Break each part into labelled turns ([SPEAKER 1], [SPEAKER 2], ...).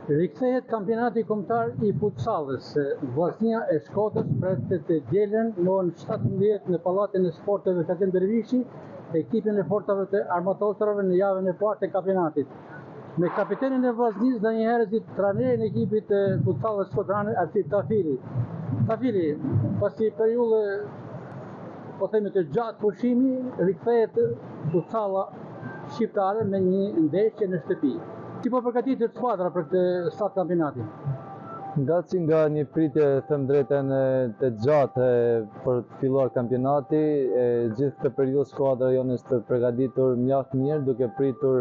[SPEAKER 1] Rikthehet kampionati kombëtar i futsallit. Vllaznia e Shkodrës pretet të dielën në orën 17 në Pallatin e Sporteve Katim Dervishi ekipin e fortave të armatostrave në javën e parë të kampionatit. Me kapitenin e vllaznisë dhe një herëzit trajnerin e ekipit të futsallit shkodranë Arsit Tafili. Tafili, pasi periudhë po themi të gjatë pushimi, rikthehet futsalla shqiptare me një ndeshje në shtëpi. Si po përgatitet skuadra për këtë start kampionati?
[SPEAKER 2] Nga një pritje them drejtën të gjatë për të filluar kampionati, gjithë këtë periudhë skuadra jonë është përgatitur mjaft mirë, duke pritur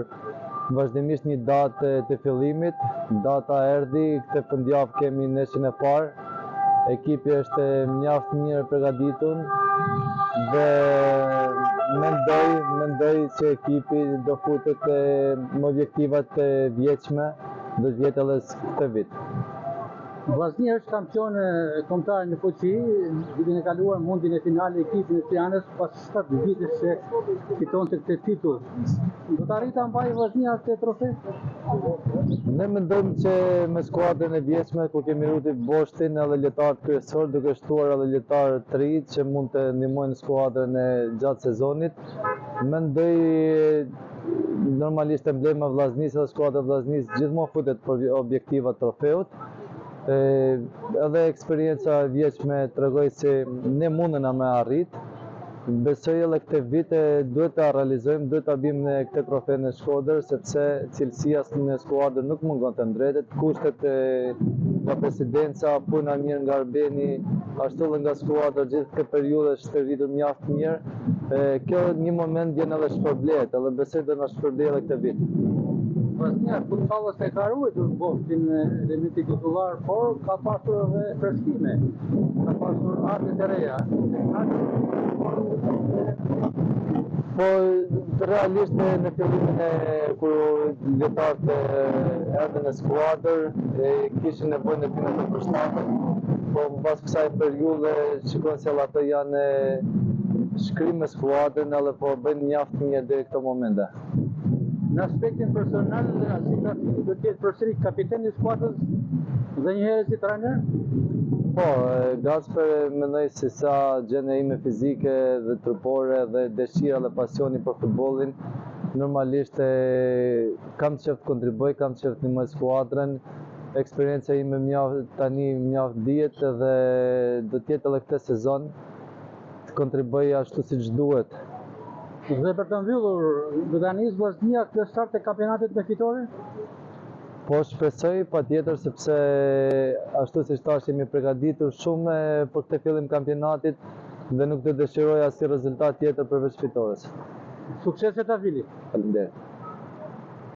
[SPEAKER 2] vazhdimisht një datë të fillimit. Data erdhi, këtë fundjavë kemi ndeshjen e parë. Ekipi është mjaft mirë përgatitur dhe mendoj që ekipi do futet me objektivat të vjetshme, do të jetë edhe këtë vit.
[SPEAKER 1] Vllaznia është kampion kombëtar në fuqi, vitin e kaluar mundi në finale ekipin e Tiranës pas 7 vitesh që fitonte këtë titull. Do të arritë ta mbajë Vllaznia këtë trofe?
[SPEAKER 2] Ne mendojmë që me skuadrën e vjetshme, ku kemi Ruti Boshtin edhe lojtarët kryesor, duke shtuar edhe lojtarë të ri që mund të ndihmojnë skuadrën gjatë sezonit, mendoj normalisht emblema Vllaznisë dhe skuadra Vllaznisë gjithmonë futet për objektiva trofeut. Edhe eksperienca e vjetshme tregoi se ne mundena me arrit. Besoj edhe këtë vit duhet ta realizojmë, duhet ta bëjmë në këtë trofe në Shkodër, sepse cilësia në skuadër nuk mungon të ndretet, kushtet nga presidenca, puna mirë nga Arbeni, ashtu edhe nga skuadra gjithë këtë periudhë është rritur mjaft mirë. Kjo një moment vjen edhe shpërblet, edhe besoj do na shpërblej edhe këtë vit.
[SPEAKER 1] Vllaznia futsallit e ka ruajtur Boshtin elementi titullar, por ka pasur edhe freskime, ka pasur arte të reja.
[SPEAKER 2] Po realisht në fillimin kur lojtarët erdhën në skuadër, kishin nevojë në time të përshtatshme, po pas kësaj periudhe shikojnë se ato janë shkrim me skuadrën edhe po bëjnë mjaft mirë deri këto momente.
[SPEAKER 1] Në aspektin personal, Arsit Tafili do të jetë përsëri kapiteni i skuadrës dhe një herë si trajner?
[SPEAKER 2] Po, Gasper mendoj se sa gjendja ime fizike dhe trupore dhe dëshira dhe pasioni për futbollin, normalisht kam qef të kontribuoj, kam qef të ndihmoj skuadrën. Eksperienca ime tani mjaft dihet dhe do të jetë edhe këtë sezon të kontribuoj ashtu siç duhet.
[SPEAKER 1] Dhe për të mbyllur, do ta nisë Vllaznia këtë start të kampionatit me fitore?
[SPEAKER 2] Po shpresoj patjetër, sepse ashtu siç thash jemi përgatitur shumë për këtë fillim kampionatit dhe nuk do dëshiroj asnjë rezultat tjetër përveç fitores.
[SPEAKER 1] Suksese Tafili.
[SPEAKER 2] Faleminderit.